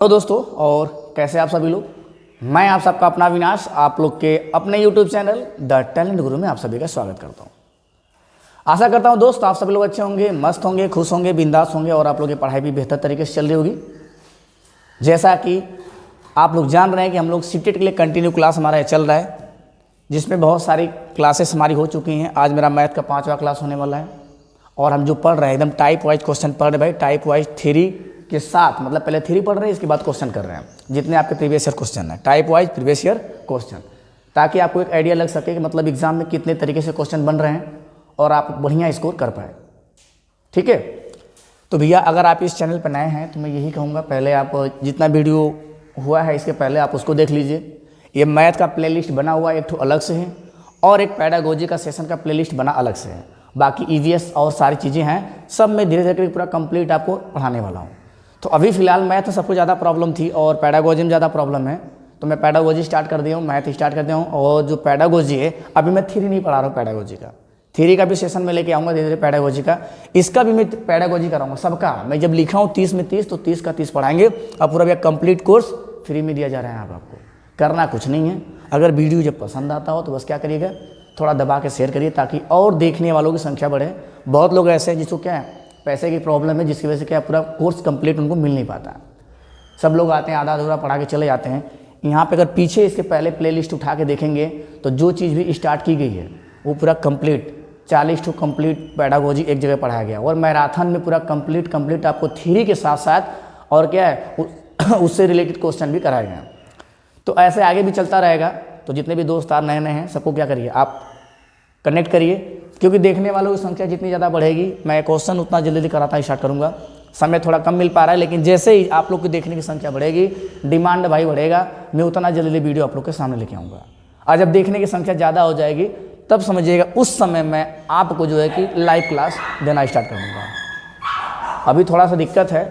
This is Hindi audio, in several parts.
हेलो दोस्तों, और कैसे आप सभी लोग। मैं आप सबका अपना अविनाश आप लोग के अपने यूट्यूब चैनल द टैलेंट गुरु में आप सभी का स्वागत करता हूं। आशा करता हूं दोस्त आप सभी लोग अच्छे होंगे, मस्त होंगे, खुश होंगे, बिंदास होंगे और आप लोग की पढ़ाई भी बेहतर तरीके से चल रही होगी। जैसा कि आप लोग जान रहे हैं कि हम लोग सीटेट के लिए कंटिन्यू क्लास हमारा चल रहा है, जिसमें बहुत सारी क्लासेस हमारी हो चुकी हैं। आज मेरा मैथ का 5वां क्लास होने वाला है और हम जो पढ़ रहे हैं एकदम टाइप वाइज क्वेश्चन पढ़ रहे हैं भाई। टाइप वाइज थ्योरी के साथ, मतलब पहले थ्योरी पढ़ रहे हैं, इसके बाद क्वेश्चन कर रहे हैं। जितने आपके प्रीवियस ईयर क्वेश्चन है, type wise previous year question, ताकि आपको एक आइडिया लग सके कि मतलब एग्जाम में कितने तरीके से क्वेश्चन बन रहे हैं और आप बढ़िया स्कोर कर पाए। ठीक है, तो भैया अगर आप इस चैनल पर नए हैं तो मैं यही कहूँगा, पहले आप जितना वीडियो हुआ है इसके पहले आप उसको देख लीजिए। ये मैथ का प्लेलिस्ट बना हुआ एक ठो अलग से है और एक पेडागोजी का सेशन का प्लेलिस्ट बना अलग से है। बाकी ईवीएस और सारी चीज़ें हैं, सब मैं धीरे धीरे पूरा कंप्लीट आपको पढ़ाने वाला हूँ। तो अभी फिलहाल मैथ में सबको ज़्यादा प्रॉब्लम थी और पेडागोजी में ज़्यादा प्रॉब्लम है, तो मैं पेडागोजी स्टार्ट कर दिया हूँ, मैथ स्टार्ट कर दिया हूँ। और जो पेडागोजी है, अभी मैं थ्योरी नहीं पढ़ा रहा हूँ, पेडागोजी का थ्योरी का भी सेशन में लेके आऊँगा धीरे धीरे। पेडागोजी का इसका भी मैं पेडागोजी कराऊंगा सबका। मैं जब लिखा हूँ 30 में 30 तो 30 का 30 पढ़ाएंगे। अब पूरा भैया कंप्लीट कोर्स फ्री में दिया जा रहा है। आपको करना कुछ नहीं है, अगर वीडियो जब पसंद आता हो तो बस क्या करिएगा, थोड़ा दबा के शेयर करिए ताकि और देखने वालों की संख्या बढ़े। बहुत लोग ऐसे हैं जिसको क्या है, पैसे की प्रॉब्लम है, जिसकी वजह से क्या पूरा कोर्स कंप्लीट उनको मिल नहीं पाता। सब लोग आते हैं आधा अधूरा पढ़ा के चले जाते हैं। यहाँ पे अगर पीछे इसके पहले प्लेलिस्ट उठा के देखेंगे तो जो चीज़ भी स्टार्ट की गई है वो पूरा कंप्लीट 40 टू कंप्लीट पेडागोजी एक जगह पढ़ाया गया और मैराथन में पूरा कंप्लीट आपको थ्योरी के साथ साथ और क्या है उससे रिलेटेड क्वेश्चन भी कराए गए। तो ऐसे आगे भी चलता रहेगा। तो जितने भी दोस्त नए नए हैं सबको क्या करिए, आप कनेक्ट करिए, क्योंकि देखने वालों की संख्या जितनी ज़्यादा बढ़ेगी मैं क्वेश्चन उतना जल्दी कराता स्टार्ट करूँगा। समय थोड़ा कम मिल पा रहा है, लेकिन जैसे ही आप लोग की देखने की संख्या बढ़ेगी, डिमांड भाई बढ़ेगा, मैं उतना जल्दी वीडियो आप लोग के सामने लेके आऊँगा। और जब देखने की संख्या ज़्यादा हो जाएगी तब समझिएगा उस समय मैं आपको जो है कि लाइव क्लास देना स्टार्ट कर दूँगा। अभी थोड़ा सा दिक्कत है,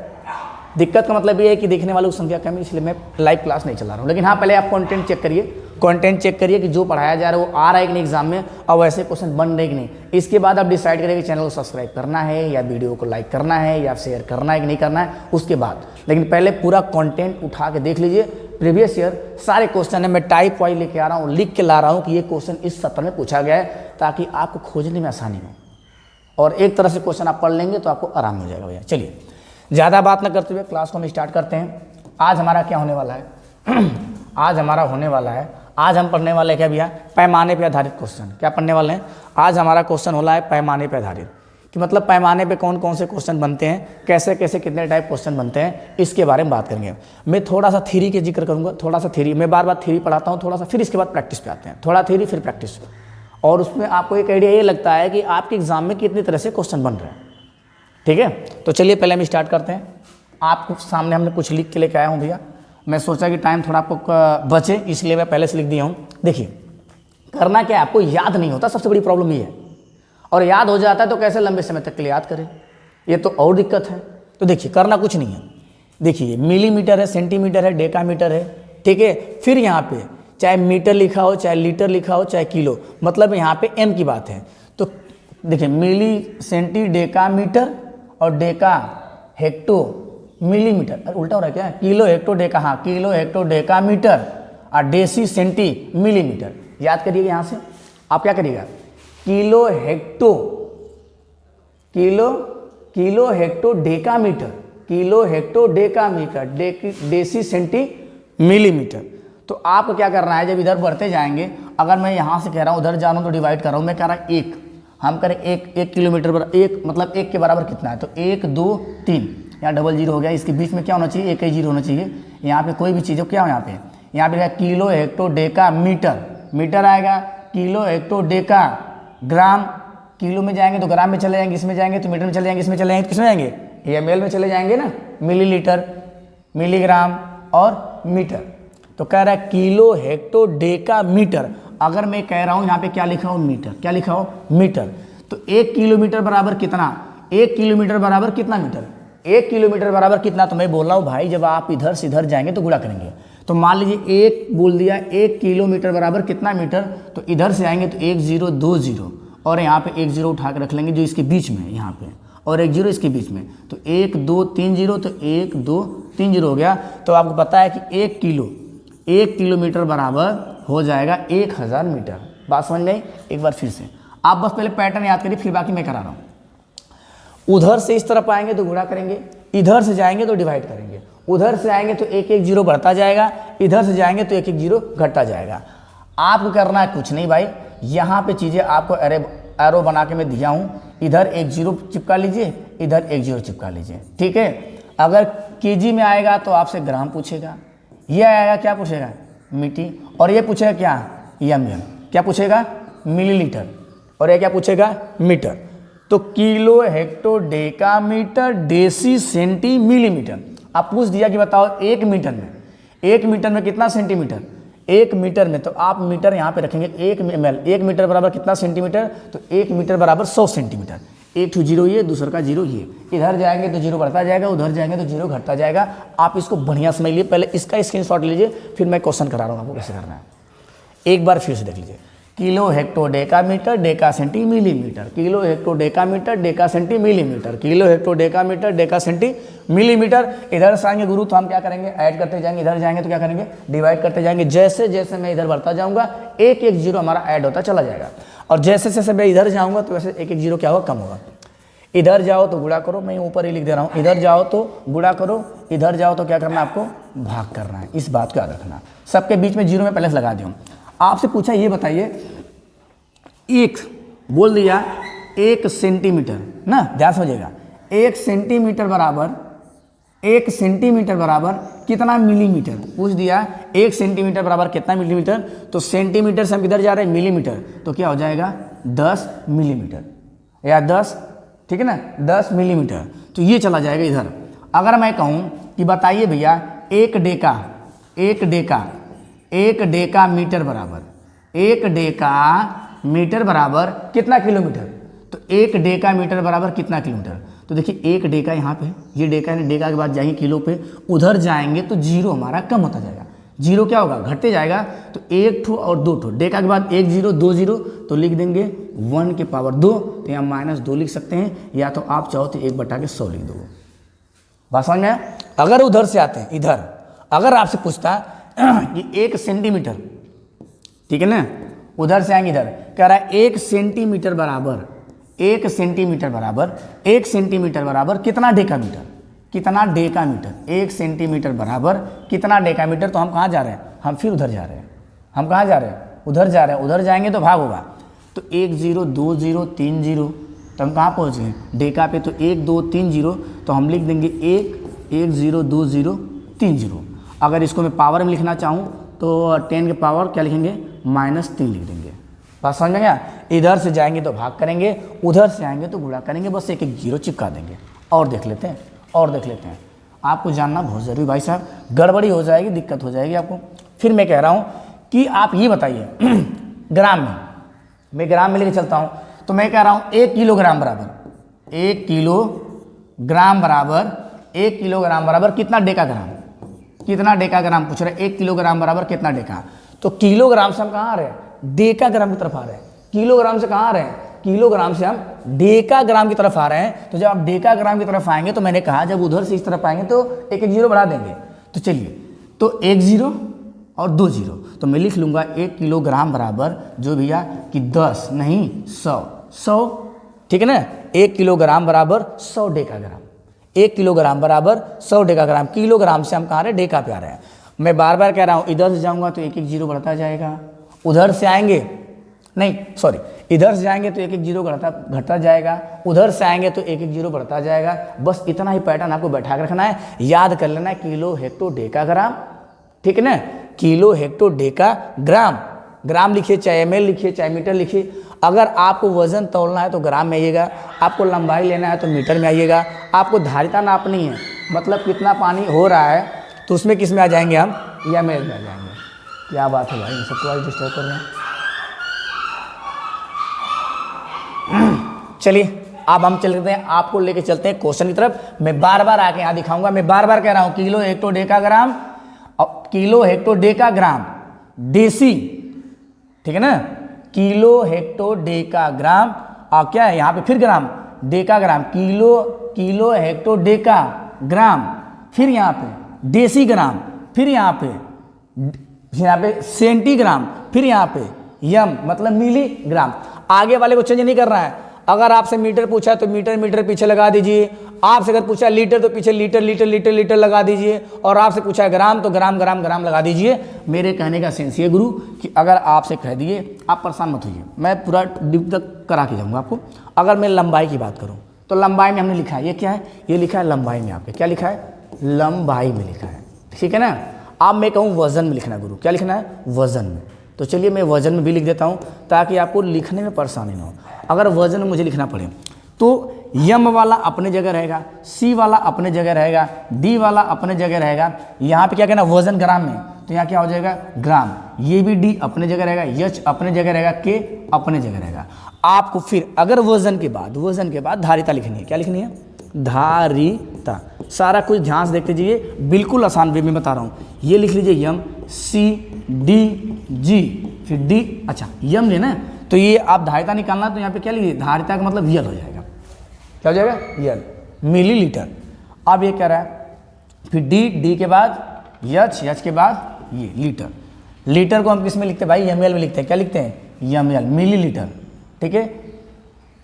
दिक्कत का मतलब ये है कि देखने वालों की संख्या कम है, इसलिए मैं लाइव क्लास नहीं चला रहा हूँ। लेकिन हाँ, पहले आप कंटेंट चेक करिए, कंटेंट चेक करिए कि जो पढ़ाया जा रहा है वो आ रहा है कि नहीं एग्जाम में, और वैसे क्वेश्चन बन रहे कि नहीं। इसके बाद आप डिसाइड करें कि चैनल को सब्सक्राइब करना है या वीडियो को लाइक करना है या शेयर करना है कि नहीं करना है, उसके बाद। लेकिन पहले पूरा कंटेंट उठा के देख लीजिए। प्रीवियस ईयर सारे क्वेश्चन है मैं टाइप वाइज लेके आ रहा हूँ, लिख के ला रहा हूँ कि ये क्वेश्चन इस सत्र में पूछा गया है, ताकि आपको खोजने में आसानी हो। और एक तरह से क्वेश्चन आप पढ़ लेंगे तो आपको आराम हो जाएगा भैया। चलिए ज़्यादा बात न करते हुए क्लास को हम स्टार्ट करते हैं। आज हमारा क्या होने वाला है आज हमारा होने वाला है, आज हम पढ़ने वाले हैं क्या भैया, पैमाने पे आधारित क्वेश्चन। क्या पढ़ने वाले हैं आज? हमारा क्वेश्चन हो रहा है पैमाने पे आधारित, कि मतलब पैमाने पे कौन कौन से क्वेश्चन बनते हैं, कैसे कैसे कितने टाइप क्वेश्चन बनते हैं, इसके बारे में बात करेंगे। मैं थोड़ा सा थ्योरी के जिक्र करूँगा, थोड़ा सा थ्योरी, मैं बार बार थ्योरी पढ़ाता हूँ थोड़ा सा, फिर इसके बाद प्रैक्टिस पे आते हैं, थोड़ा थ्योरी फिर प्रैक्टिस। और उसमें आपको एक आइडिया ये लगता है कि आपके एग्जाम में कितनी तरह से क्वेश्चन बन रहे हैं। ठीक है, तो चलिए पहले हम स्टार्ट करते हैं। आपको सामने हमने कुछ लिख के लेके आया हूँ भैया। मैं सोचा कि टाइम थोड़ा आपको बचे, इसलिए मैं पहले से लिख दिया हूँ। देखिए करना क्या है, आपको याद नहीं होता, सबसे बड़ी प्रॉब्लम ये है। और याद हो जाता है तो कैसे लंबे समय तक के लिए याद करें, ये तो और दिक्कत है। तो देखिए करना कुछ नहीं है। देखिए मिलीमीटर है, सेंटीमीटर है, डेकामीटर है, ठीक है। फिर यहाँ पे चाहे मीटर लिखा हो, चाहे लीटर लिखा हो, चाहे किलो, मतलब यहाँ पे एम की बात है। तो देखिए मिली, सेंटी, डेकामीटर और डेका, हेक्टो, मिलीमीटर, उल्टा हो रहा है क्या, किलो, हेक्टो, डेका, हाँ किलो, हेक्टो, डेकामीटर और डेसी, सेंटी, मिलीमीटर। याद करिएगा यहाँ से आप क्या करिएगा, kilo, hecto, kilo hecto decametre, kilo hecto decametre, deci, centi, millimetre. तो आपको क्या करना है, जब इधर बढ़ते जाएंगे, अगर मैं यहाँ से कह रहा हूँ उधर जा रहा हूँ तो डिवाइड कर रहा हूँ, मैं कह रहा हूँ एक, हम करें एक किलोमीटर पर एक, मतलब एक के बराबर कितना है, तो 1 2 3, यहाँ डबल जीरो हो गया, इसके बीच में क्या होना चाहिए, एक ही जीरो होना चाहिए। यहाँ पे कोई भी चीज़ हो, क्या हो यहाँ पे kilo hecto deca metre, metre आएगा, kilo hecto deca gram, kilo में जाएंगे तो ग्राम में चले जाएंगे, इसमें जाएंगे तो मीटर में चले जाएंगे, इसमें चले जाएंगे तो किसमें जाएंगे, एमएल में चले जाएंगे ना, मिलीलीटर, मिलीग्राम और मीटर। तो कह रहा है किलो हेक्टो डेका मीटर। अगर मैं कह रहा हूँ यहाँ पे क्या लिखा हो, मीटर, क्या लिखा हो, मीटर, तो 1 किलोमीटर बराबर कितना, 1 किलोमीटर बराबर कितना मीटर, 1 किलोमीटर बराबर कितना। तो मैं बोल रहा हूँ भाई जब आप इधर से इधर जाएंगे तो गुणा करेंगे। तो मान लीजिए 1 बोल दिया, 1 किलोमीटर बराबर कितना मीटर, तो इधर से आएंगे तो 1 0 2 0 और यहाँ पे 1 0 उठा के रख लेंगे जो इसके बीच में है यहाँ पे, और 1 0 इसके बीच में, तो 1 2 3 0, तो 1 2 3 जीरो हो गया, तो आपको पता है कि 1 किलोमीटर बराबर हो जाएगा 1000 मीटर। बात समझ में आई? एक बार फिर से आप बस पहले पैटर्न याद करिए, फिर बाकी मैं करा रहा हूँ। उधर से इस तरफ आएंगे तो गुणा करेंगे, इधर से जाएंगे तो डिवाइड करेंगे, उधर से आएंगे तो एक एक जीरो बढ़ता जाएगा, इधर से जाएंगे तो एक एक जीरो घटता जाएगा। आपको करना है कुछ नहीं भाई, यहाँ पे चीज़ें आपको एरो बना के मैं दिया हूँ, इधर एक जीरो चिपका लीजिए, इधर एक जीरो चिपका लीजिए, ठीक है। अगर केजी में आएगा तो आपसे ग्राम पूछेगा, ये आएगा क्या पूछेगा, मिट्टी, और ये पूछेगा क्या, एम, क्या पूछेगा, मिलीलीटर, और ये क्या पूछेगा, मीटर। तो kilo, hecto, deca metre, deci, centi, millimetre. आप पूछ दिया कि बताओ 1 मीटर में कितना सेंटीमीटर, 1 मीटर में, तो आप मीटर यहाँ पे रखेंगे 1 ml, 1 मीटर बराबर कितना सेंटीमीटर, तो 1 मीटर बराबर 100 सेंटीमीटर। एक तो जीरो ये, दूसरा का जीरो ये, इधर जाएंगे तो जीरो बढ़ता जाएगा, उधर जाएंगे तो जीरो घटता जाएगा। आप इसको बढ़िया समझ लीजिए, पहले इसका स्क्रीनशॉट लीजिए, फिर मैं क्वेश्चन करा रहा हूँ आपको कैसे करना है। एक बार फिर से देख लीजिए, kilo, hecto, deca metre, deca centi, millimetre, kilo, hecto, deca metre, deca centi, millimetre, kilo, hecto, deca metre, deca centi, millimetre. इधर से आएंगे गुरु तो हम क्या करेंगे, ऐड करते जाएंगे, इधर जाएंगे तो क्या करेंगे, डिवाइड करते जाएंगे। जैसे जैसे मैं इधर बढ़ता जाऊंगा एक एक जीरो हमारा ऐड होता चला जाएगा, और जैसे जैसे मैं इधर जाऊंगा तो वैसे एक एक जीरो क्या होगा, कम होगा। इधर जाओ तो गुणा करो, मैं ऊपर ही लिख दे रहा हूँ, इधर जाओ तो गुणा करो, इधर जाओ तो क्या करना है, आपको भाग करना है। इस बात को याद रखना, सबके बीच में जीरो में पहले से लगा दिया। आपसे पूछा ये बताइए, एक बोल दिया 1 सेंटीमीटर ना, ध्यान समझिएगा, 1 सेंटीमीटर बराबर कितना मिलीमीटर, पूछ दिया 1 सेंटीमीटर बराबर कितना मिलीमीटर, तो सेंटीमीटर से हम किधर जा रहे हैं, मिलीमीटर, तो क्या हो जाएगा 10 मिलीमीटर या 10, ठीक है ना, 10 मिलीमीटर, तो ये चला जाएगा इधर। अगर मैं कहूँ कि बताइए भैया 1 डेका मीटर बराबर, 1 डेका मीटर बराबर कितना किलोमीटर, तो 1 डेका मीटर बराबर कितना किलोमीटर, तो देखिए 1 डेका यहाँ पे, ये डेका है, डेका के बाद जाएंगे किलो पे, उधर जाएंगे तो जीरो हमारा कम होता जाएगा, जीरो क्या होगा, घटते जाएगा। तो 1 ठो और 2 ठो, डेका के बाद 1 जीरो 2 जीरो, तो लिख देंगे 1 के पावर 2, तो यहाँ -2 लिख सकते हैं, या तो आप चाहो तो 1/100 लिख दो। बात समझ में? अगर उधर से आते हैं इधर, अगर आपसे पूछता कि 1 सेंटीमीटर, ठीक है ना, उधर से आएंगे इधर, कह रहा है 1 सेंटीमीटर बराबर, 1 सेंटीमीटर बराबर कितना डेकामीटर, 1 सेंटीमीटर बराबर कितना डेकामीटर, तो हम कहाँ जा रहे हैं, हम फिर उधर जा रहे हैं, हम कहाँ जा रहे हैं, उधर जा रहे हैं, उधर जाएंगे तो भाग होगा, तो 1 जीरो 2 जीरो 3 जीरो, तो हम कहाँ पहुँच गए डेका पे, तो 1 2 3 जीरो, तो हम लिख देंगे 1 0 2 0 3 जीरो। अगर इसको मैं पावर में लिखना चाहूँ तो 10 के पावर क्या लिखेंगे, -3 लिख देंगे। बात समझ में गया? इधर से जाएंगे तो भाग करेंगे, उधर से आएंगे तो गुणा करेंगे, बस एक एक जीरो चिपका देंगे। और देख लेते हैं, आपको जानना बहुत ज़रूरी भाई साहब, गड़बड़ी हो जाएगी, दिक्कत हो जाएगी आपको। फिर मैं कह रहा हूँ कि आप ये बताइए ग्राम में, मैं ग्राम में लेके चलता हूँ, तो मैं कह रहा हूँ 1 किलोग्राम बराबर 1 किलोग्राम बराबर कितना डेकाग्राम, कितना डेकाग्राम पूछ रहे हैं, 1 किलोग्राम बराबर कितना डेका, तो किलोग्राम से हम कहाँ आ रहे हैं, डेकाग्राम की तरफ आ रहे हैं। किलोग्राम से कहाँ आ रहे हैं, किलोग्राम से हम डेकाग्राम की तरफ आ रहे हैं। तो जब आप डेकाग्राम की तरफ आएंगे, तो मैंने कहा जब उधर से इस तरफ आएंगे तो एक एक जीरो बढ़ा देंगे। तो चलिए, तो 1 जीरो और 2 जीरो, तो मैं लिख लूँगा 1 किलोग्राम बराबर जो भैया कि 10 नहीं 100, ठीक है ना, 1 किलोग्राम बराबर 100 डेकाग्राम, 1 किलोग्राम बराबर 100 डेकाग्राम। किलोग्राम से हम कहाँ रहे, डेका पे आ रहे हैं। मैं बार बार कह रहा हूँ, इधर से जाऊँगा तो एक एक जीरो बढ़ता जाएगा, उधर से आएंगे नहीं सॉरी, इधर से जाएंगे तो एक एक जीरो घटता जाएगा, उधर से आएंगे तो एक एक जीरो बढ़ता जाएगा। बस इतना ही पैटर्न आपको बैठा कर रखना है, याद कर लेना है, किलो हेक्टो डेकाग्राम, ठीक है ना, किलो हेक्टो डेकाग्राम, ग्राम लिखिए चाहे ml लिखिए चाहे मीटर लिखिए। अगर आपको वजन तौलना है तो ग्राम में आइएगा, आपको लंबाई लेना है तो मीटर में आइएगा, आपको धारिता नापनी है मतलब कितना पानी हो रहा है तो उसमें किस में आ जाएंगे हम, या ml में आ जाएंगे। क्या बात है भाई, इन सबको आज डिस्टर्ब कर रहे हैं। चलिए अब हम चलते हैं, आपको लेके चलते हैं क्वेश्चन की तरफ। मैं बार बार आके यहाँ दिखाऊंगा, मैं बार बार कह रहा हूँ kilo hecto decagram, kilo hecto decagram देसी, ठीक है ना, किलो हेक्टो डेकाग्राम, और क्या है यहाँ पे फिर ग्राम, डेकाग्राम, किलो हेक्टो डेकाग्राम, फिर यहाँ पे डेसीग्राम, फिर यहाँ पे सेंटीग्राम, फिर यहाँ पे यम मतलब मिलीग्राम। आगे वाले को चेंज नहीं कर रहा है। अगर आपसे मीटर पूछा तो मीटर मीटर पीछे लगा दीजिए, आपसे अगर पूछा लीटर तो पीछे लीटर लीटर लीटर लीटर लगा दीजिए, और आपसे पूछा है ग्राम तो ग्राम ग्राम ग्राम लगा दीजिए। मेरे कहने का सेंस ये गुरु कि अगर आपसे कह दिए, आप परेशान मत होइए, मैं पूरा डीप तक करा के जाऊँगा आपको। अगर मैं लंबाई की बात करूँ तो लंबाई में हमने लिखा है, ये क्या है, ये लिखा है लंबाई में, आपके क्या लिखा है, लंबाई में लिखा है, ठीक है ना। अब मैं कहूँ वजन में लिखना है गुरु, क्या लिखना है, वजन में। तो चलिए मैं वजन में भी लिख देता हूँ ताकि आपको लिखने में परेशानी ना हो। अगर वजन में मुझे लिखना पड़े तो यम वाला अपने जगह रहेगा, सी वाला अपने जगह रहेगा, डी वाला अपने जगह रहेगा। यहाँ पे क्या कहना, वजन ग्राम में, तो यहाँ क्या हो जाएगा, ग्राम। ये भी डी अपने जगह रहेगा, एच अपने जगह रहेगा, के अपने जगह रहेगा। आपको फिर अगर वजन के बाद धारिता लिखनी है, क्या लिखनी है, धारिता। सारा कुछ ध्यान से देखते जाइए, बिल्कुल आसान वे में बता रहा हूँ। ये लिख लीजिए यम, सी, डी, जी, फिर डी। अच्छा यम लेना है तो ये आप धारिता निकालना, तो यहाँ पे क्या लीजिए, धारिता का मतलब यल हो जाएगा, क्या हो जाएगा, यल, मिलीलीटर। अब ये कह रहा है फिर डी के बाद एच के बाद ये लीटर। लीटर को हम किस में लिखते हैं भाई, एम एल में लिखते हैं, क्या लिखते हैं, एम एल, मिलीलीटर, ठीक है।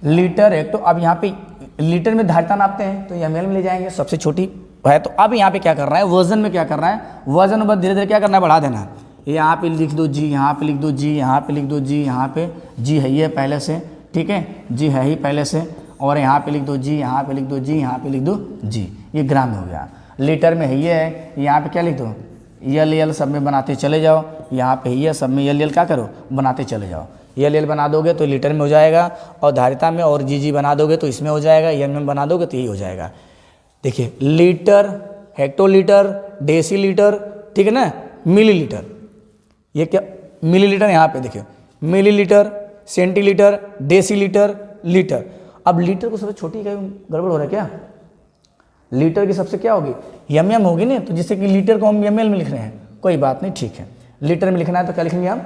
लीटर एक, तो अब यहाँ पे लीटर में धारिता नापते हैं तो एम एल में ले जाएंगे, सबसे छोटी है। तो अब यहाँ पे क्या कर रहा है, वजन में क्या कर रहा है, वजन में बस धीरे धीरे क्या करना है, बढ़ा देना है। यहाँ पे लिख दो जी, यहाँ पे लिख दो जी, यहाँ पे लिख दो जी, यहाँ पे जी है ये पहले से, ठीक है, जी है ही पहले से, और यहाँ पे लिख दो जी, यहाँ पे लिख दो जी, यहाँ पे लिख दो जी। ये ग्राम में हो गया। लीटर में है ये है, यहाँ पे क्या लिख दो, यल सब में बनाते चले जाओ, यहाँ पे ये सब में यल क्या करो, बनाते चले जाओ। यल बना दोगे तो लीटर में हो जाएगा, और धारिता में, और जी बना दोगे तो इसमें हो जाएगा, एम बना दोगे तो यही हो जाएगा। देखिए लीटर, हेक्टोलीटर, डेसीलीटर, ठीक है ना, मिलीलीटर। ये क्या, मिलीलीटर यहाँ पे देखिए, मिलीलीटर, सेंटीलीटर, डेसीलीटर, लीटर। अब लीटर को सबसे छोटी इकाई गड़बड़ हो रहा है क्या, लीटर की सबसे क्या होगी, एम होगी ना, तो जिससे कि लीटर को हम एम में लिख रहे हैं, कोई बात नहीं, ठीक है। लीटर में लिखना है तो क्या लिखेंगे हम,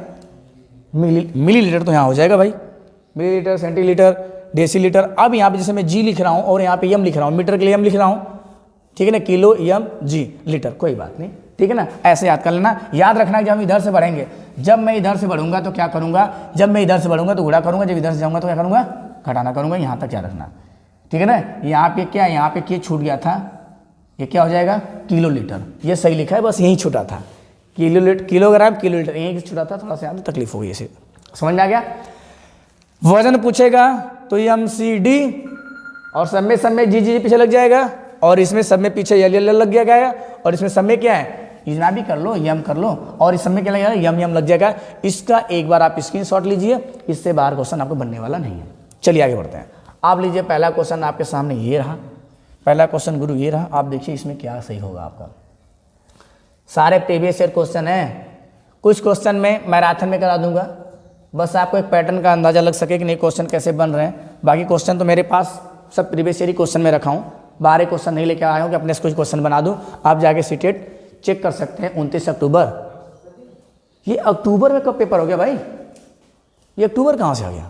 मिलीलीटर, तो यहाँ हो जाएगा भाई, मिलीलीटर, सेंटीलीटर, डेसीलीटर। अब यहाँ पे जैसे मैं जी लिख रहा हूँ और यहाँ पे एम लिख रहा हूँ, मीटर के लिए एम लिख रहा हूँ, ठीक है ना, किलो, एम, जी, लीटर, कोई बात नहीं, ठीक है ना। ऐसे याद कर लेना। याद रखना कि हम इधर से बढ़ेंगे, जब मैं इधर से बढ़ूंगा तो क्या करूंगा, जब मैं इधर से बढ़ूंगा तो गुणा करूंगा, जब इधर से जाऊंगा तो क्या करूंगा, घटाना करूंगा। यहाँ तक क्या रखना, ठीक है ना। यहाँ पे क्या, यहाँ पे के छूट गया था, ये क्या हो जाएगा, किलो लीटर। ये सही लिखा है, बस यही छूटा था, kilo litre, kilogram, kilo litre, यही छूटा था, थोड़ा सा यहाँ तकलीफ हो गई, इसे समझ में आ गया। वजन पूछेगा तो एम, सी, डी, और सब में जी पीछे लग जाएगा, और इसमें सब में पीछे यल लग गया, और इसमें सब में क्या है, इतना भी कर लो, यम कर लो, और इस समय क्या लगेगा, यम लग जाएगा। इसका एक बार आप स्क्रीनशॉट लीजिए, इससे बाहर क्वेश्चन आपको बनने वाला नहीं है। चलिए आगे बढ़ते हैं। आप लीजिए पहला क्वेश्चन आपके सामने ये रहा, पहला क्वेश्चन गुरु ये रहा। आप देखिए इसमें क्या सही होगा आपका। सारे प्रीवियस ईयर क्वेश्चन हैं, कुछ क्वेश्चन में मैराथन में करा दूंगा, बस आपको एक पैटर्न का अंदाजा लग सके कि नहीं क्वेश्चन कैसे बन रहे हैं। बाकी क्वेश्चन तो मेरे पास सब प्रीवियस ईयर ही क्वेश्चन में रखा हूँ, बाहर क्वेश्चन नहीं लेके आया हूँ कि अपने से कुछ क्वेश्चन बना दूँ। आप जाके सीटेट चेक कर सकते हैं। 29 अक्टूबर, ये अक्टूबर में कब पेपर हो गया भाई, ये अक्टूबर कहाँ से आ गया,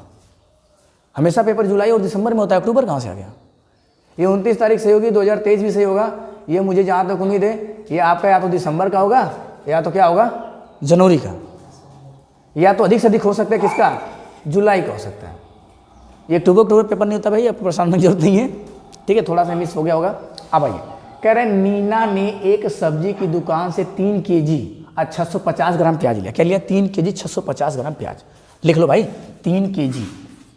हमेशा पेपर जुलाई और दिसंबर में होता है, अक्टूबर कहाँ से आ गया। ये 29 तारीख सही होगी, 2023 भी सही होगा, ये मुझे जहाँ तक उम्मीद है ये आपका या तो दिसंबर का होगा या तो क्या होगा, जनवरी का, या तो अधिक से अधिक हो सकता है किसका, जुलाई का हो सकता है। ये अक्टूबर पेपर नहीं होता भाई, आपको परेशान होने की जरूरत नहीं है, ठीक है, थोड़ा सा मिस हो गया होगा। अब आइए, कह रहे हैं नीना ने एक सब्जी की दुकान से 3 kg 650 ग्राम प्याज लिया। क्या लिया, 3 kg 650 ग्राम प्याज। लिख लो भाई, 3 kg,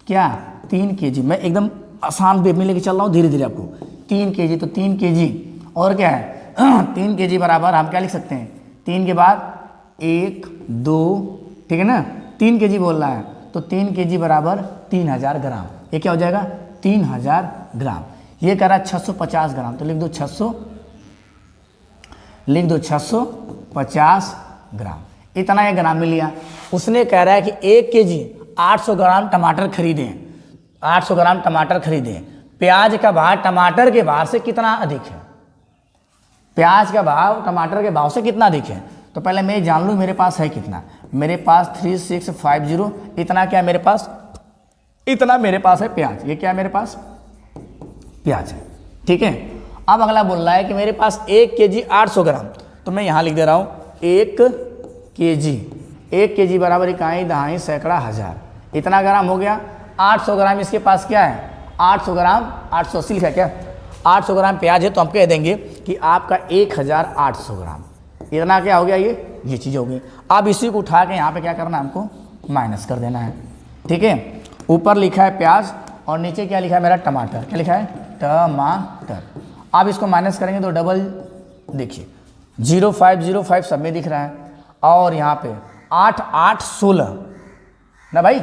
क्या 3 kg, मैं एकदम आसान वे में लेके चल रहा हूँ धीरे धीरे आपको। 3 kg तो 3 kg, और क्या है 3 kg बराबर हम क्या लिख सकते हैं, 3 के बाद 1 2, ठीक है ना, 3 kg बोल रहा है तो 3 kg बराबर 3000 ग्राम। ये क्या हो जाएगा, 3000 ग्राम। ये कह रहा है 650 ग्राम, तो लिख दो 650 ग्राम, इतना ये ग्राम में लिया। उसने कह रहा है कि 1 kg 800 ग्राम टमाटर खरीदें, 800 ग्राम टमाटर खरीदें। प्याज का भाव टमाटर के भाव से कितना अधिक है, प्याज का भाव टमाटर के भाव से कितना अधिक है। तो पहले मैं जान लूँ मेरे पास है कितना, मेरे पास 3650, इतना क्या मेरे पास, इतना मेरे पास है प्याज, ये क्या मेरे पास प्याज है, ठीक है। अब अगला बोल रहा है कि मेरे पास 1 kg 800 ग्राम, तो मैं यहाँ लिख दे रहा हूँ 1 kg बराबर इकाई दहाई सैकड़ा हज़ार, इतना ग्राम हो गया। 800 ग्राम इसके पास क्या है, 800 ग्राम 880 लिखा है क्या, 800 ग्राम प्याज है, तो हम कह देंगे कि आपका 1800 ग्राम, इतना क्या हो गया, ये चीज़ होगी। अब इसी को उठा के यहाँ पे क्या करना है, हमको माइनस कर देना है। ठीक है, ऊपर लिखा है प्याज और नीचे क्या लिखा है मेरा, टमाटर। क्या लिखा है, टमाटर। अब इसको माइनस करेंगे तो डबल, देखिए 0505 सब में दिख रहा है, और यहाँ पे 8 8 16 ना भाई,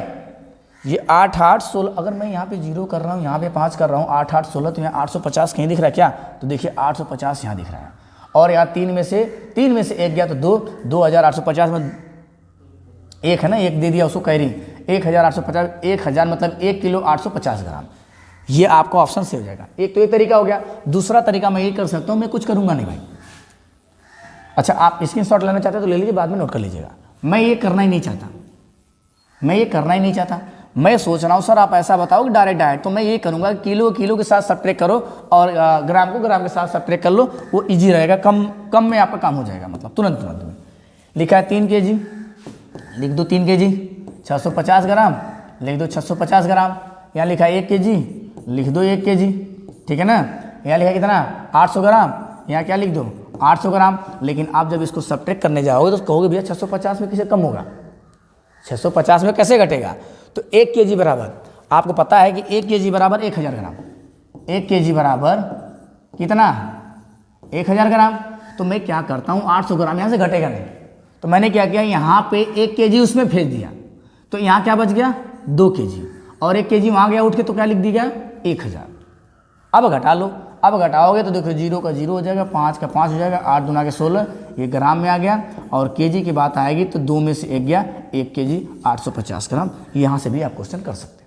ये 8 8 16, अगर मैं यहाँ पे 0 कर रहा हूँ, यहाँ पे 5 कर रहा हूँ, 8 8 16, तो यहाँ 850 कहीं दिख रहा है क्या, तो देखिए 850 यहाँ दिख रहा है, और यहाँ 3 में से 1 गया तो 2850 में 1 है ना, 1 दे दिया उसको कैरी, 1850, 1000 मतलब 1 किलो 850 ग्राम। ये आपका ऑप्शन से हो जाएगा। एक तो ये तरीका हो गया। दूसरा तरीका मैं ये कर सकता हूँ, मैं कुछ करूँगा नहीं भाई। अच्छा, आप स्क्रीनशॉट लेना चाहते हो तो ले लीजिए, बाद में नोट कर लीजिएगा। मैं ये करना ही नहीं चाहता, मैं सोच रहा हूँ सर आप ऐसा बताओ कि डायरेक्ट, तो मैं ये करूँगा किलो के साथ सब्ट्रैक्ट करो और ग्राम को ग्राम के साथ सब्ट्रैक्ट कर लो, वो ईजी रहेगा, कम में आपका काम हो जाएगा, मतलब तुरंत में। लिखा है 3 kg, लिख दो 3 kg 650 ग्राम, लिख दो 650 ग्राम। यहाँ लिखा है 1 kg, लिख दो 1 kg, ठीक है ना। यहाँ लिखा है कितना, 800 ग्राम, यहाँ क्या लिख दो 800 ग्राम। लेकिन आप जब इसको सब्ट्रैक्ट करने जाओगे तो कहोगे भैया 650 में किसे कम होगा, 650 में कैसे घटेगा। तो 1 kg बराबर, आपको पता है कि 1 kg बराबर 1000 ग्राम, 1 kg बराबर कितना, 1000 ग्राम। तो मैं क्या करता हूँ, 800 ग्राम यहाँ से घटेगा नहीं, तो मैंने क्या किया, यहाँ पे 1 kg उसमें भेज दिया, तो यहाँ क्या बच गया 2 kg, और 1 kg वहाँ गया उठ के, तो क्या लिख दिया 1000। अब घटा लो, अब घटाओगे तो देखो 0 का 0 हो जाएगा, 5 का 5 हो जाएगा, 8 दूना के 16, ये ग्राम में आ गया। और केजी की बात आएगी तो 2 में से 1 गया, 1 kg 850 ग्राम। यहाँ से भी आप क्वेश्चन कर सकते हैं।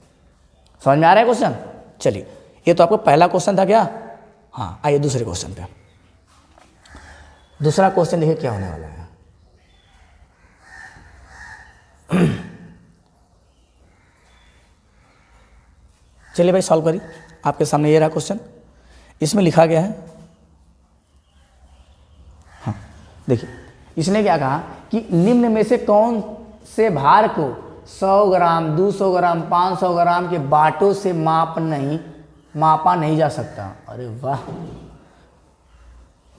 समझ में आ रहा है क्वेश्चन। चलिए, ये तो आपका पहला क्वेश्चन था क्या। हाँ, आइए दूसरे क्वेश्चन पे। दूसरा क्वेश्चन देखिए क्या होने वाला है। चलिए भाई सॉल्व करिए, आपके सामने ये रहा क्वेश्चन। इसमें लिखा गया है, हाँ देखिए, इसने क्या कहा कि निम्न में से कौन से भार को 100 ग्राम 200 ग्राम 500 ग्राम के बाटों से मापा नहीं जा सकता। अरे वाह,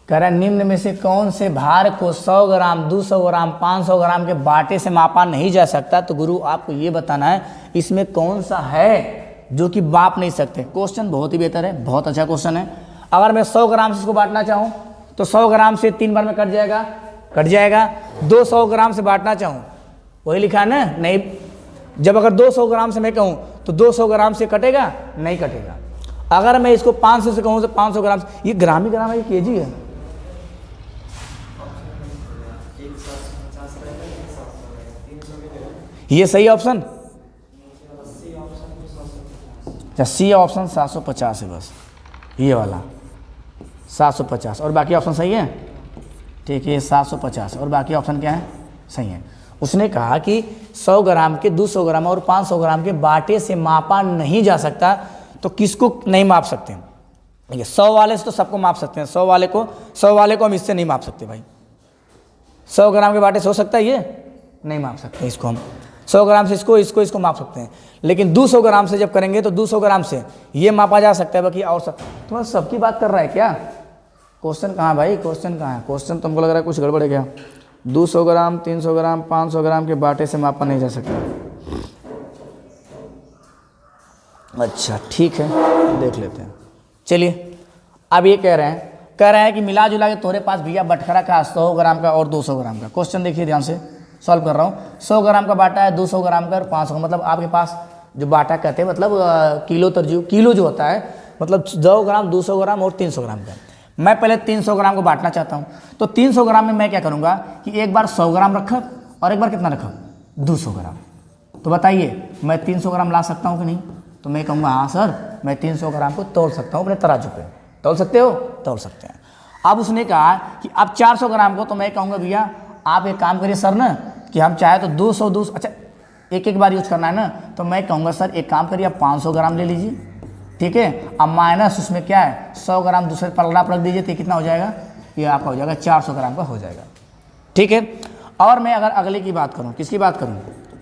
कह रहा है निम्न में से कौन से भार को 100 ग्राम 200 ग्राम 500 ग्राम के बाटे से मापा नहीं जा सकता। तो गुरु आपको ये बताना है इसमें कौन सा है जो कि माप नहीं सकते। क्वेश्चन बहुत ही बेहतर है, बहुत अच्छा क्वेश्चन है। अगर मैं 100 ग्राम से इसको बांटना चाहूँ तो 100 ग्राम से 3 बार में कट जाएगा। 200 ग्राम से बांटना चाहूँ, वही लिखा है ना, नहीं, जब अगर 200 ग्राम से मैं कहूँ तो 200 ग्राम से कटेगा, नहीं कटेगा। अगर मैं इसको 500 से कहूँ तो 500 ग्राम से, ये ग्राम ही ग्राम है, ये केजी है। ये सही ऑप्शन, सी ऑप्शन 750 है बस, ये वाला 750, और बाकी ऑप्शन सही है। ठीक है, 750 और बाकी ऑप्शन क्या है, सही है। उसने कहा कि 100 ग्राम के 200 ग्राम और 500 ग्राम के बाटे से मापा नहीं जा सकता। तो किसको नहीं माप सकते हैं, ये 100 वाले से तो सबको माप सकते हैं, 100 वाले को हम इससे नहीं माप सकते भाई। 100 ग्राम के बाटे से हो सकता है, ये नहीं माप सकते, इसको हम 100 ग्राम से इसको माप सकते हैं। लेकिन 200 ग्राम से जब करेंगे तो 200 ग्राम से ये मापा जा सकता है। बाकी और सब तुम्हारा सबकी बात कर रहा है क्या। क्वेश्चन कहाँ भाई, क्वेश्चन कहाँ है, क्वेश्चन तुमको लग रहा है कुछ गड़बड़ है क्या। 200 ग्राम 300 ग्राम 500 ग्राम के बाटे से मापा नहीं जा सकता। अच्छा ठीक है, देख लेते हैं। चलिए, अब ये कह रहे हैं कि मिला जुला के तुम्हारे पास भैया बटखरा का 100 ग्राम का और 200 ग्राम का। क्वेश्चन देखिए ध्यान से, सॉल्व कर रहा हूँ। 100 ग्राम का बाटा है, 200 ग्राम का और 500, मतलब आपके पास जो बाटा कहते हैं मतलब किलो जो होता है, मतलब 100 ग्राम 200 ग्राम और 300 ग्राम का। मैं पहले 300 ग्राम को बांटना चाहता हूँ। तो 300 ग्राम में मैं क्या करूँगा कि एक बार 100 ग्राम रखा और एक बार कितना रखा, 200 ग्राम। तो बताइए मैं 300 ग्राम ला सकता हूँ कि नहीं। तो मैं कहूँगा हाँ सर, मैं 300 ग्राम को तोल सकता हूँ अपने तराजू पे। तोल सकते हो, तोल सकते हैं। अब उसने कहा कि अब 400 ग्राम को, तो मैं कहूँगा भैया आप एक काम करिए सर ना, कि हम चाहे तो 200 अच्छा एक बार यूज करना है ना, तो मैं कहूँगा सर एक काम करिए आप 500 ग्राम ले लीजिए। ठीक है। अब माइनस उसमें क्या है 100 ग्राम दूसरे पलड़ा पर रख दीजिए तो कितना हो जाएगा, ये आपका हो जाएगा 400 ग्राम का हो जाएगा। ठीक है। और मैं अगर अगले की बात करूँ, किसकी बात करूँ,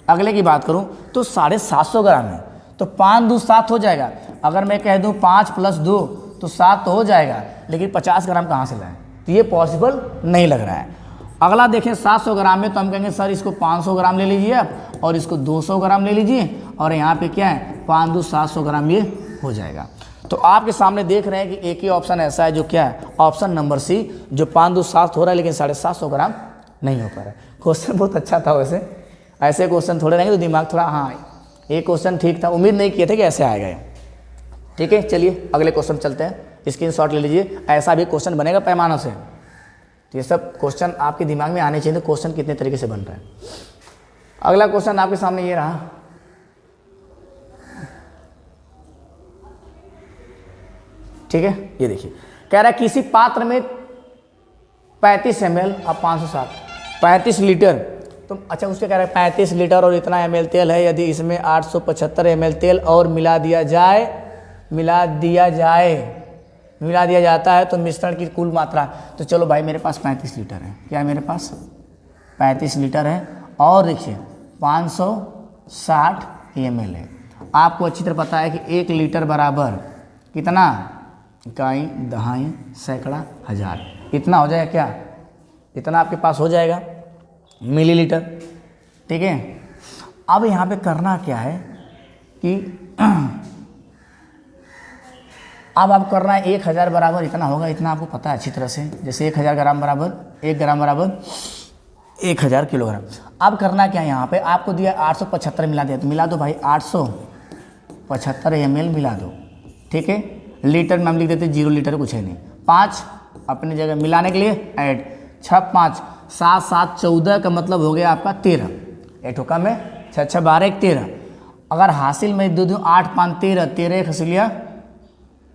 अगले की बात करूँ तो 750 ग्राम है, तो 5 दूनी 7 हो जाएगा। अगर मैं कह दूँ 5 + 2 तो 7 तो हो जाएगा, लेकिन 50 ग्राम कहाँ से लाएं, तो ये पॉसिबल नहीं लग रहा है। अगला देखें 700 ग्राम में, तो हम कहेंगे सर इसको 500 ग्राम ले लीजिए आप, और इसको 200 ग्राम ले लीजिए, और यहाँ पे क्या है 5 दूनी 700 ग्राम ये हो जाएगा। तो आपके सामने देख रहे हैं कि एक ही ऑप्शन ऐसा है जो क्या है, ऑप्शन नंबर सी, जो 5 दूनी 7 हो रहा है लेकिन 750 ग्राम नहीं हो पा रहा है। क्वेश्चन बहुत अच्छा था वैसे, ऐसे क्वेश्चन थोड़े रहेंगे तो दिमाग थोड़ा, हाँ ये क्वेश्चन ठीक था, उम्मीद नहीं किए थे कि ऐसे आएगा। ठीक है, चलिए अगले क्वेश्चन चलते हैं, स्क्रीनशॉट ले लीजिए। ऐसा भी क्वेश्चन बनेगा पैमानों से, तो ये सब क्वेश्चन आपके दिमाग में आने चाहिए, तो क्वेश्चन कितने तरीके से बन रहा है। अगला क्वेश्चन आपके सामने ये रहा, ठीक है, ये देखिए कह रहा है किसी पात्र में 35 ml अब 560 35 लीटर, तो अच्छा उसके कह रहा है 35 लीटर और इतना ml तेल है, यदि इसमें 875 ml तेल और मिला दिया जाता है तो मिश्रण की कुल मात्रा, तो चलो भाई मेरे पास 35 लीटर है, क्या है मेरे पास 35 लीटर है, और देखिए 560 ml है। आपको अच्छी तरह पता है कि 1 लीटर बराबर कितना, इकाई, दहाई, सैकड़ा, हजार, इतना हो जाएगा क्या, इतना आपके पास हो जाएगा मिलीलीटर। ठीक है। अब यहाँ पे करना क्या है कि अब आप करना है 1000 बराबर इतना होगा, इतना आपको पता है अच्छी तरह से, जैसे 1000 ग्राम बराबर 1 ग्राम बराबर 1000 किलोग्राम। अब करना क्या है, यहाँ पे आपको दिया 875 मिला दिया, तो मिला दो भाई 875 ml मिला दो। ठीक है, लीटर में हम लिख देते 0 लीटर, कुछ है नहीं, 5 अपनी जगह मिलाने के लिए ऐड, 6 5 7 7 14 का मतलब हो गया आपका 13, 8 ठोका में 6 6 12 1 13। अगर हासिल में दे दूँ 8 5 13, 13 एक हासिलिया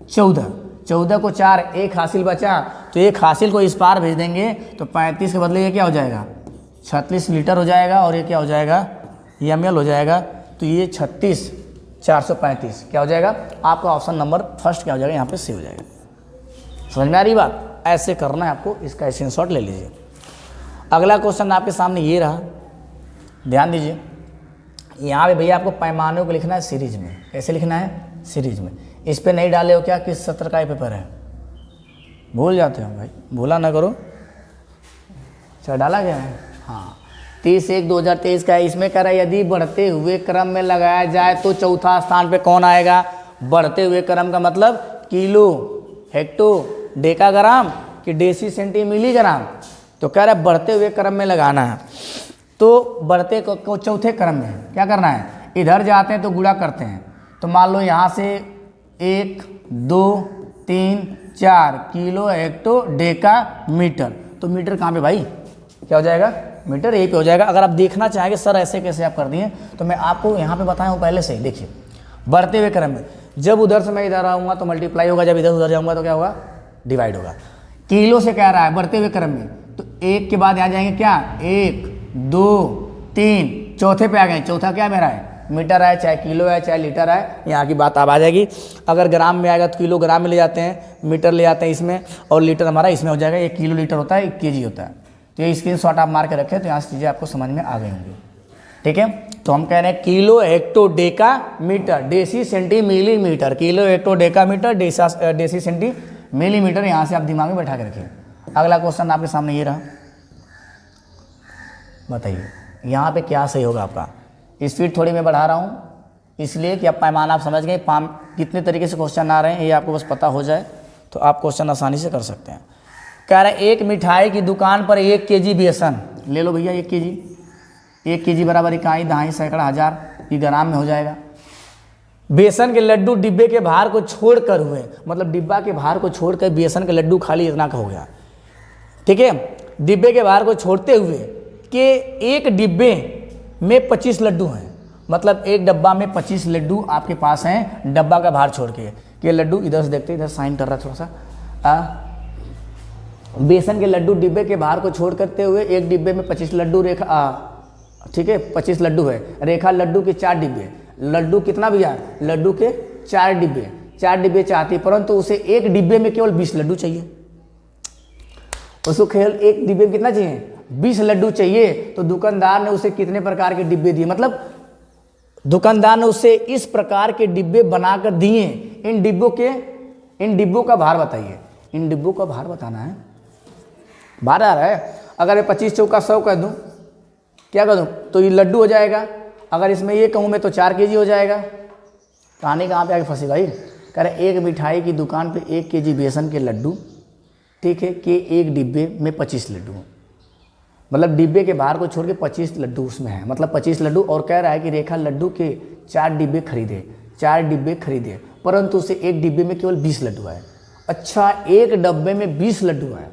14, 14 को 4 एक हासिल बचा, तो एक हासिल को इस पार भेज देंगे तो 35 के बदले ये क्या हो जाएगा 36 लीटर हो जाएगा, और ये क्या हो जाएगा ml हो जाएगा, तो ये 36 435 क्या हो जाएगा आपका ऑप्शन नंबर फर्स्ट क्या हो जाएगा, यहाँ पे सी हो जाएगा। समझ में आ रही बात, ऐसे करना है आपको, इसका स्क्रीनशॉट ले लीजिए। अगला क्वेश्चन आपके सामने ये रहा, ध्यान दीजिए, यहाँ पे भैया आपको पैमानों को लिखना है सीरीज में। कैसे लिखना है, सीरीज में। इस पे नहीं डाले हो क्या, किस सत्र का ये पेपर है, भूल जाते हो भाई, भूला ना करो। अच्छा डाला गया है, हाँ 30/1/2023 का है। इसमें कह रहा है यदि बढ़ते हुए क्रम में लगाया जाए तो चौथा स्थान पे कौन आएगा। बढ़ते हुए क्रम का मतलब किलो, हेक्टो, डेकाग्राम कि डेसी सेंटी मिलीग्राम, तो कह रहा है बढ़ते हुए क्रम में लगाना है। तो बढ़ते को चौथे क्रम में क्या करना है, इधर जाते हैं तो गुणा करते हैं, तो मान लो यहाँ से 1 2 3 4 किलो, हेक्टो, डेका, मीटर, तो मीटर कहाँ पे भाई, क्या हो जाएगा मीटर, यही पे हो जाएगा। अगर आप देखना चाहेंगे सर ऐसे कैसे आप कर दिए, तो मैं आपको यहाँ पे बताया हूँ पहले से ही। देखिए बढ़ते हुए क्रम में, जब उधर से मैं इधर आऊँगा तो मल्टीप्लाई होगा, जब इधर उधर जाऊँगा तो क्या होगा, डिवाइड होगा। किलो से कह रहा है बढ़ते हुए क्रम में, तो 1 के बाद आ जाएंगे क्या 1 2 3, चौथे पे आ गए, चौथा क्या मेरा है मीटर है, चाहे किलो है चाहे लीटर है, यहाँ की बात अब आ जाएगी। अगर ग्राम में आएगा तो किलोग्राम में ले जाते हैं, मीटर ले जाते हैं इसमें, और लीटर हमारा इसमें हो जाएगा। 1 किलो लीटर होता है, 1 kg होता है। तो ये स्क्रीनशॉट आप मार के रखें, तो यहाँ से चीज़ें आपको समझ में आ गई होंगी। ठीक है, तो हम कह रहे हैं kilo, hecto, deca, metre, deci, centi, millimetre, kilo, hecto, deca, metre, deci, centi, millimetre, यहाँ से आप दिमाग में बैठा के रखिए। अगला क्वेश्चन आपके सामने ये रहा, बताइए यहाँ पे क्या सही होगा आपका। स्पीड थोड़ी मैं बढ़ा रहा हूँ इसलिए कि अब पैमाना आप समझ गए, कितने तरीके से क्वेश्चन आ रहे हैं ये आपको बस पता हो जाए तो आप क्वेश्चन आसानी से कर सकते हैं। कह रहे हैं एक मिठाई की दुकान पर 1 kg बेसन ले लो भैया, 1 kg बराबर इकाई, दहाई, सैकड़ा, हजार, ये ग्राम में हो जाएगा। बेसन के लड्डू डिब्बे के भार को छोड़कर हुए, मतलब डिब्बा के भार को छोड़कर बेसन के लड्डू खाली इतना का हो गया। ठीक है, डिब्बे के भार को छोड़ते हुए कि एक डिब्बे में 25 लड्डू हैं, मतलब एक डब्बा में 25 लड्डू आपके पास हैं, डब्बा का भार छोड़ के। कि लड्डू इधर से देखते, इधर साइन कर रहा है थोड़ा सा। बेसन के लड्डू डिब्बे के भार को छोड़ करते हुए एक डिब्बे में 25 लड्डू, रेखा ठीक है 25 लड्डू है, रेखा लड्डू के 4 डिब्बे, लड्डू कितना भैया, लड्डू के 4 डिब्बे, 4 डिब्बे चाहती, परंतु उसे एक डिब्बे में केवल 20 लड्डू चाहिए। उसको केवल एक डिब्बे में कितना चाहिए? 20 लड्डू चाहिए। तो दुकानदार ने उसे कितने प्रकार के डिब्बे दिए? मतलब दुकानदार ने उसे इस प्रकार के डिब्बे बनाकर दिए। इन डिब्बों का भार बताइए। इन डिब्बों का भार बताना है। भार आ रहा है। अगर मैं 25 चौका 100 कह दूं, क्या कह दूं? तो ये लड्डू हो जाएगा। अगर इसमें ये कहूँ मैं तो 4 केजी हो जाएगा। कहानी कहाँ पे आगे फंसी भाई? कह रहे एक मिठाई की दुकान पे 1 केजी बेसन के लड्डू, ठीक है, कि एक डिब्बे में 25 लड्डू, मतलब डिब्बे के बाहर को छोड़ के 25 लड्डू उसमें है, मतलब 25 लड्डू। और कह रहा है कि रेखा लड्डू के 4 डिब्बे खरीदे, परंतु उसे एक डिब्बे में केवल 20 लड्डू आए। अच्छा, एक डब्बे में 20 लड्डू आए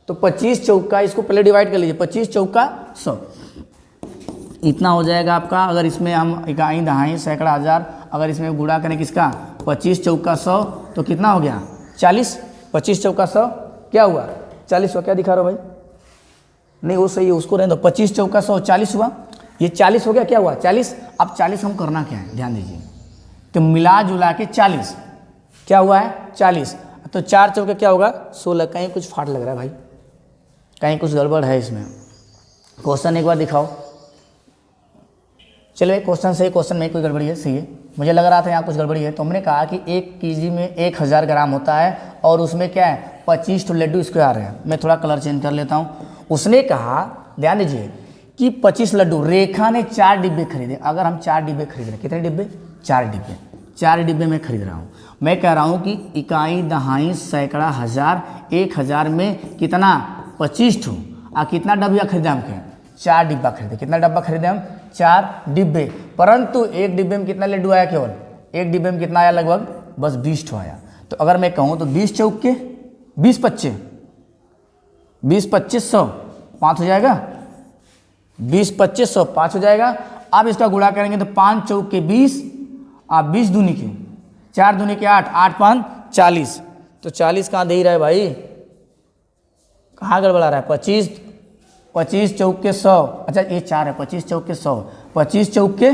तो 25 चौका, इसको पहले डिवाइड कर लीजिए, 25 चौका 100, इतना हो जाएगा आपका। अगर इसमें हम इकाई दहाई सैकड़ा हज़ार, अगर इसमें गुणा करें किसका? 25 चौका 100, तो कितना हो गया? 40। 25 चौका 100 क्या हुआ? 40 हुआ। क्या दिखा रहा हो भाई? नहीं वो सही है, उसको रहने दो। 25 चौका 100, 40 हुआ। ये 40 हो गया, क्या हुआ? 40। अब 40 हम करना क्या है, ध्यान दीजिए। तो मिला जुला के 40 क्या हुआ है? 40। तो 4 चौके क्या होगा? 16। कहीं कुछ फाट लग रहा है भाई, कहीं कुछ गड़बड़ है इसमें। क्वेश्चन एक बार दिखाओ। चलो क्वेश्चन सही, क्वेश्चन में कोई गड़बड़ी है? सही है। मुझे लग रहा था यहाँ कुछ गड़बड़ी है। तो हमने कहा कि 1 केजी में 1000 ग्राम होता है और उसमें क्या है? 25 तो लड्डू इसके आ रहे हैं। मैं थोड़ा कलर चेंज कर लेता हूँ। उसने कहा, ध्यान दीजिए, कि 25 लड्डू, रेखा ने 4 डिब्बे खरीदे। अगर हम 4 डिब्बे खरीद रहे हैं, कितने डिब्बे? 4 डिब्बे। 4 डिब्बे मैं खरीद रहा हूँ। मैं कह रहा हूँ कि इकाई दहाई सैकड़ा हज़ार, 1000 में कितना? 25 ठू। और कितना डब्बा खरीदे हम? 4 डिब्बा खरीदे। कितना डब्बा खरीदे हम? 4 डिब्बे। परंतु एक डिब्बे में कितना लड्डू आया? केवल एक डिब्बे में कितना आया? लगभग बस 20 ठू आया। तो अगर मैं कहूँ तो 20 चौक के 20 25 100 5 हो जाएगा। 20 25 100 5 हो जाएगा। अब इसका गुणा करेंगे तो 5 चौक के 20, आप 20 दूनी के 4 दूनी के 8, 8 5 40। तो 40 कहाँ दे ही रहा है भाई? कहाँ गड़बड़ा रहा है? 25 चौक के 100। अच्छा ये 4 है, 25 चौक के 100, 25 चौक के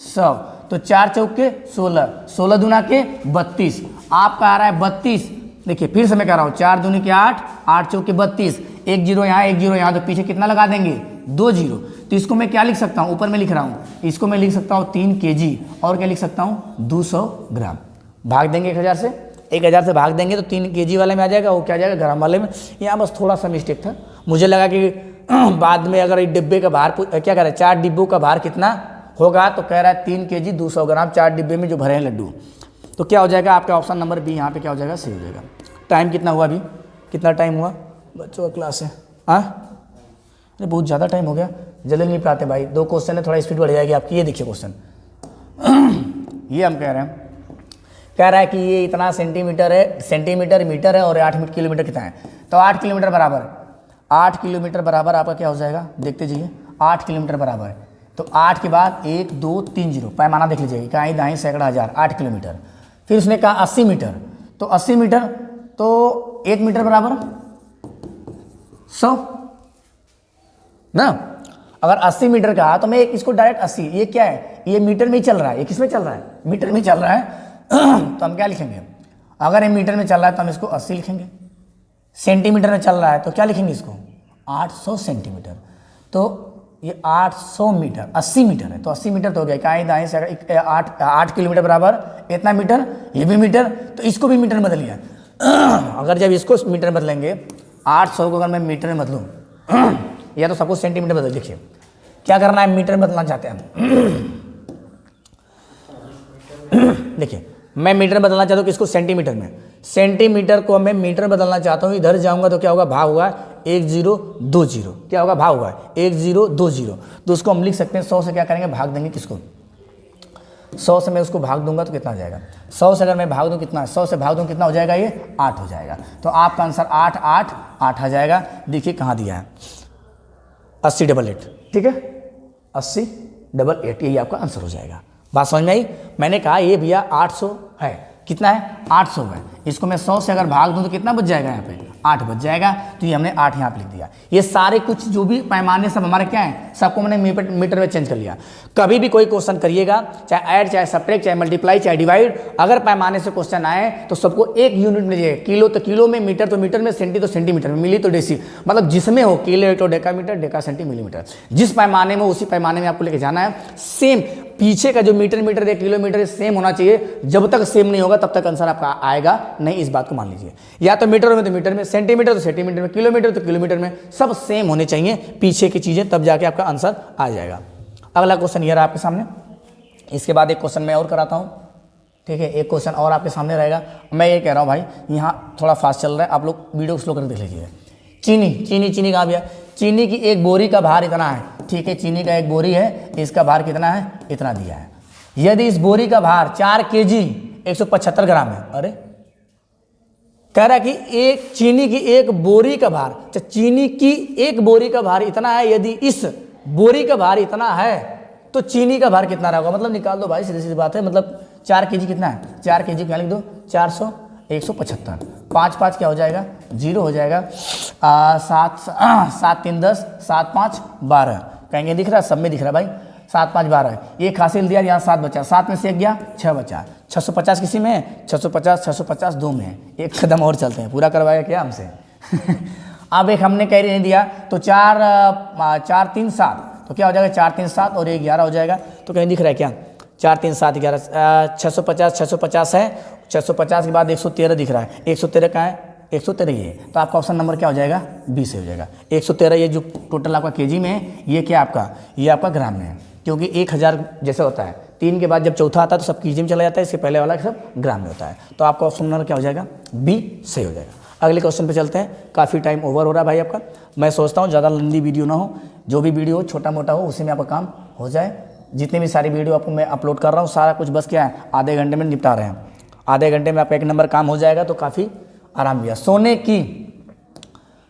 100, तो 4 चौक के 16, 16 दूना के 32। आपका आ रहा है 32। देखिए फिर से मैं कह रहा हूँ, 4 दूनी के 8, 8 चौक के 32, 1 जीरो यहाँ 1 जीरो यहाँ, तो पीछे कितना लगा देंगे? 2 जीरो। तो इसको मैं क्या लिख सकता हूँ? ऊपर में लिख रहा हूँ, इसको मैं लिख सकता हूँ 3 केजी, और क्या लिख सकता हूँ? 200 ग्राम। भाग देंगे 1000 से, 1000 से भाग देंगे तो 3 केजी वाले में आ जाएगा, वो क्या आ जाएगा? ग्राम वाले में। यहाँ बस थोड़ा सा मिस्टेक था, मुझे लगा कि बाद में अगर डिब्बे का भार क्या कह रहा है, 4 डिब्बों का भार कितना होगा, तो कह रहा है 3 केजी 200 ग्राम 4 डिब्बे में जो भरे हैं लड्डू। तो क्या हो जाएगा आपका? ऑप्शन नंबर बी यहाँ पे क्या हो जाएगा? सही हो जाएगा। टाइम कितना हुआ अभी? कितना टाइम हुआ? बच्चों का क्लास है। हाँ अरे बहुत ज़्यादा टाइम हो गया, जल्दी नहीं पाते भाई। 2 क्वेश्चन है, थोड़ा स्पीड बढ़ जाएगी आपकी। ये देखिए क्वेश्चन ये हम कह रहे हैं, कह रहा है कि ये इतना सेंटीमीटर है, सेंटीमीटर मीटर है, और 8 किलोमीटर कितना है? तो 8 किलोमीटर बराबर, 8 किलोमीटर बराबर आपका क्या हो जाएगा? देखते जाइए, 8 किलोमीटर बराबर। तो 8 के बाद 1 2 3 जीरो, पैमाना देख लीजिए, इकाई दहाई सैकड़ा हज़ार, 8 किलोमीटर। फिर उसने कहा 80 मीटर, तो 80 मीटर तो 1 मीटर बराबर 100 ना। अगर 80 मीटर का तो मैं इसको डायरेक्ट 80, ये क्या है? ये मीटर में ही चल रहा है, ये किस में चल रहा है? मीटर में चल रहा है। तो हम क्या लिखेंगे? अगर ये मीटर में चल रहा है तो हम इसको 80 लिखेंगे। सेंटीमीटर में चल रहा है तो क्या लिखेंगे इसको? 800 सेंटीमीटर। तो ये 800 मीटर, 80 मीटर है, तो 80 मीटर तो हो गया। इकाई दहाई से 8 किलोमीटर बराबर इतना मीटर, ये भी मीटर, तो इसको भी मीटर में बदल लिया। अगर जब इसको मीटर में बदलेंगे, 800 को अगर मैं मीटर में बदलूँ, या तो सबको सेंटीमीटर बदल। देखिए क्या करना है, मीटर में बदलना चाहते हैं देखिए मैं मीटर बदलना चाहता हूँ, किसको? सेंटीमीटर में। सेंटीमीटर को मैं मीटर बदलना चाहता हूँ, इधर जाऊँगा तो क्या होगा? भाग होगा 1020, क्या होगा? भाग होगा 1020। तो उसको हम लिख सकते हैं 100 से क्या करेंगे? भाग देंगे किसको? 100 से मैं उसको भाग दूंगा तो कितना हो जाएगा? 100 से अगर मैं भाग दूँ कितना? 100 से भाग दूँ कितना हो जाएगा? ये 8 हो जाएगा। तो आपका आंसर 8 8 8 आ जाएगा। देखिए कहाँ दिया है, 8088, ठीक है, 8088, यही आपका आंसर हो जाएगा। बात समझ में आई? मैंने कहा ये भैया 800 है, कितना है? 800 है। इसको मैं 100 से अगर भाग दूं तो कितना बच जाएगा? यहाँ पे 8 बच जाएगा। तो ये हमने 8 यहाँ पे लिख दिया। ये सारे कुछ जो भी पैमाने सब हमारे क्या हैं, सबको मैंने मीटर में चेंज कर लिया। कभी भी कोई क्वेश्चन करिएगा, चाहे ऐड, चाहे सब्ट्रैक्ट, चाहे मल्टीप्लाई, चाहे डिवाइड, अगर पैमाने से क्वेश्चन आए तो सबको एक यूनिट में लीजिएगा। किलो तो किलो में, मीटर तो मीटर में, सेंटी तो सेंटीमीटर में, मिली तो डेसी, मतलब जिसमें हो, किलो तो डेकामीटर, डेका सेंटी, मिलीमीटर, जिस पैमाने में उसी पैमाने में आपको लेके जाना है। सेम पीछे का जो मीटर या किलोमीटर सेम होना चाहिए। जब तक सेम नहीं होगा तब तक आंसर आपका आएगा नहीं, इस बात को मान लीजिए। या तो मीटर में तो मीटर में, सेंटीमीटर तो सेंटीमीटर में, किलोमीटर तो किलोमीटर में, सब सेम होने चाहिए पीछे की चीज़ें, तब जाके आपका आंसर आ जाएगा। अगला क्वेश्चन ये रहा आपके सामने। इसके बाद एक क्वेश्चन मैं और कराता हूँ, ठीक है। एक क्वेश्चन और आपके सामने रहेगा। मैं ये कह रहा हूँ भाई, यहाँ थोड़ा फास्ट चल रहा है, आप लोग वीडियो को स्लो करके देख लीजिए। चीनी कहाँ भैया? चीनी की एक बोरी का भार इतना है, ठीक है। चीनी का एक बोरी है, इसका भार कितना है? इतना दिया है। यदि इस बोरी का भार 4 kg 175 ग्राम है, अरे कह रहा है कि एक चीनी की एक बोरी का भार, चीनी की एक बोरी का भार इतना है, यदि इस बोरी का भार इतना है तो चीनी का भार कितना रहेगा? मतलब निकाल दो भाई, सीधी सीधी बात है। मतलब 4 kg कितना है? 4 kg क्या लिख दो? 400 175, 5 क्या हो जाएगा? 0 हो जाएगा। 7 3 10, 7 5 12, कहेंगे दिख रहा है, सब में दिख रहा है भाई। 7 5 12, एक हासिल दिया, यहाँ 7 बचा, 7 में से 1 गया, 6 बचा। 650 किसी में है? 650 2 में है। एक कदम और चलते हैं, पूरा करवाएगा क्या हमसे? अब एक हमने कैरी नहीं दिया, तो 4 3 7, तो क्या हो जाएगा? 4 3 7 और 1 11 हो जाएगा। तो कहीं दिख रहा है क्या? 4 3 7 11, 650 है। 650 के बाद 113 दिख रहा है। 113 कहाँ है? 113 ये, तो आपका ऑप्शन नंबर क्या हो जाएगा? 20 हो जाएगा। 113 ये जो टोटल आपका केजी में है, ये क्या आपका? ये आपका ग्राम में है, क्योंकि 1000 जैसे होता है, 3 के बाद जब चौथा आता है तो सब केजी में चला जाता है, इसके पहले वाला सब ग्राम में होता है। तो आपका ऑप्शन नंबर क्या हो जाएगा? बी सही हो जाएगा। अगले क्वेश्चन पे चलते हैं। काफ़ी टाइम ओवर हो रहा है भाई आपका। मैं सोचता हूँ ज़्यादा लंबी वीडियो ना हो, जो भी वीडियो हो छोटा मोटा हो, उसी में आपका काम हो जाए। जितनी भी सारी वीडियो आपको मैं अपलोड कर रहा हूँ, सारा कुछ बस क्या है, आधे घंटे में निपटा रहे हैं। आधे घंटे में आपका 1 नंबर काम हो जाएगा, तो काफ़ी आराम भैया। सोने की,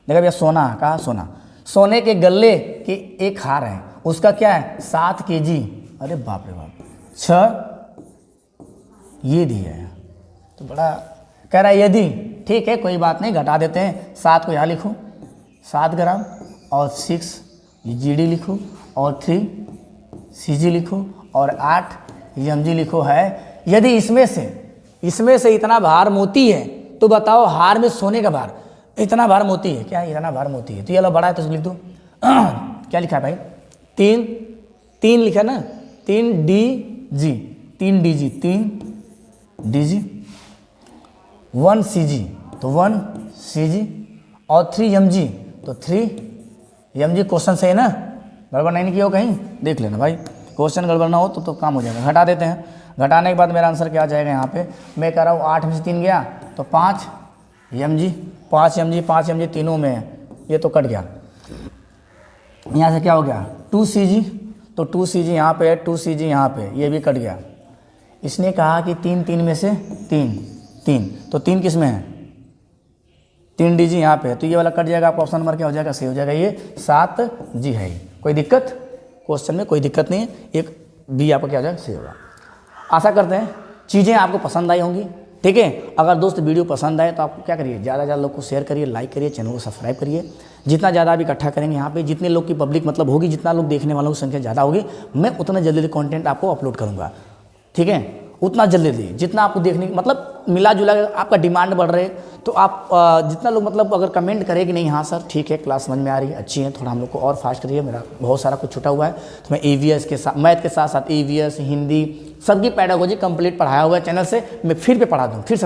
देखा भैया, सोना कहा? सोने के गले की एक हार है, उसका क्या है? 7 kg। अरे बाप रे बाप, 6 ये दिया है, तो बड़ा कह रहा है यदि, ठीक है कोई बात नहीं, घटा देते हैं। 7 को यहाँ लिखूँ, 7 ग्राम, और 6 GD लिखूँ, और 3 CG लिखूँ, और 8 MG लिखो है। यदि इसमें से इतना भार मोती है, तो बताओ हार में सोने का भार इतना भार मोती है क्या? इतना भार मोती है, तो ये लो बड़ा है तो लिख दो। क्या लिखा है भाई? 3 लिखा ना, 3 DG, 1 CG, तो 1 CG, और 3 MG, तो 3 MG। क्वेश्चन सही है ना? गड़बड़ नहीं किया हो कहीं? देख लेना भाई, क्वेश्चन गड़बड़ ना हो तो काम हो जाएगा। घटा देते हैं। घटाने के बाद मेरा आंसर क्या आ जाएगा? यहाँ पे मैं कह रहा हूँ 8 में से 3 गया, तो 5 MG, 5 MG तीनों में है, ये तो कट गया। यहाँ से क्या हो गया? 2 CG, तो 2 CG यहाँ पे है, 2 CG यहाँ पे, ये भी कट गया। इसने कहा कि 3 में से 3, तो 3 किस में है? 3 DG यहाँ पे है, तो ये वाला कट जाएगा। आपका ऑप्शन नंबर क्या हो जाएगा? सही हो जाएगा। ये 7G है। कोई दिक्कत? क्वेश्चन में कोई दिक्कत नहीं है। एक बी आपका क्या हो जाएगा? सही होगा। आशा करते हैं चीज़ें आपको पसंद आई होंगी, ठीक है। अगर दोस्त वीडियो पसंद आए तो आप क्या करिए, ज़्यादा से ज़्यादा लोग को शेयर करिए, लाइक करिए, चैनल को सब्सक्राइब करिए। जितना ज़्यादा आप इकट्ठा करेंगे यहाँ पे, जितने लोग की पब्लिक मतलब होगी, जितना लोग देखने वालों की संख्या ज़्यादा होगी, मैं उतना जल्दी कंटेंट आपको अपलोड करूँगा, ठीक है। उतना जल्दी जितना आपको देखने की मतलब मिला जुला आपका डिमांड बढ़ रहे, तो आप जितना लोग मतलब अगर कमेंट करें कि नहीं हाँ सर ठीक है, क्लास समझ में आ रही है, अच्छी है, थोड़ा हम लोग को और फास्ट करिए, मेरा बहुत सारा कुछ छूटा हुआ है, तो मैं EVS के साथ, मैथ के साथ साथ EVS, हिंदी, सबकी पैडागोजी कंप्लीट पढ़ाया हुआ है चैनल से। मैं फिर से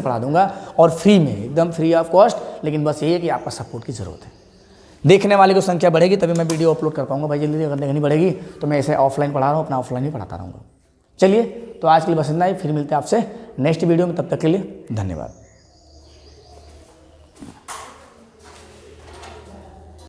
पढ़ा दूंगा, और फ्री में, एकदम फ्री ऑफ कॉस्ट। लेकिन बस यही है कि आपका सपोर्ट की ज़रूरत है। देखने वाले की संख्या बढ़ेगी तभी मैं वीडियो अपलोड कर पाऊंगा भाई। जल्दी अगर नहीं बढ़ेगी तो मैं ऐसे ऑफलाइन पढ़ा रहा हूँ, अपना ऑफलाइन ही पढ़ाता रहूँगा। चलिए, तो आज के लिए बस इतना ही, फिर मिलते हैं आपसे नेक्स्ट वीडियो में। तब तक के लिए धन्यवाद।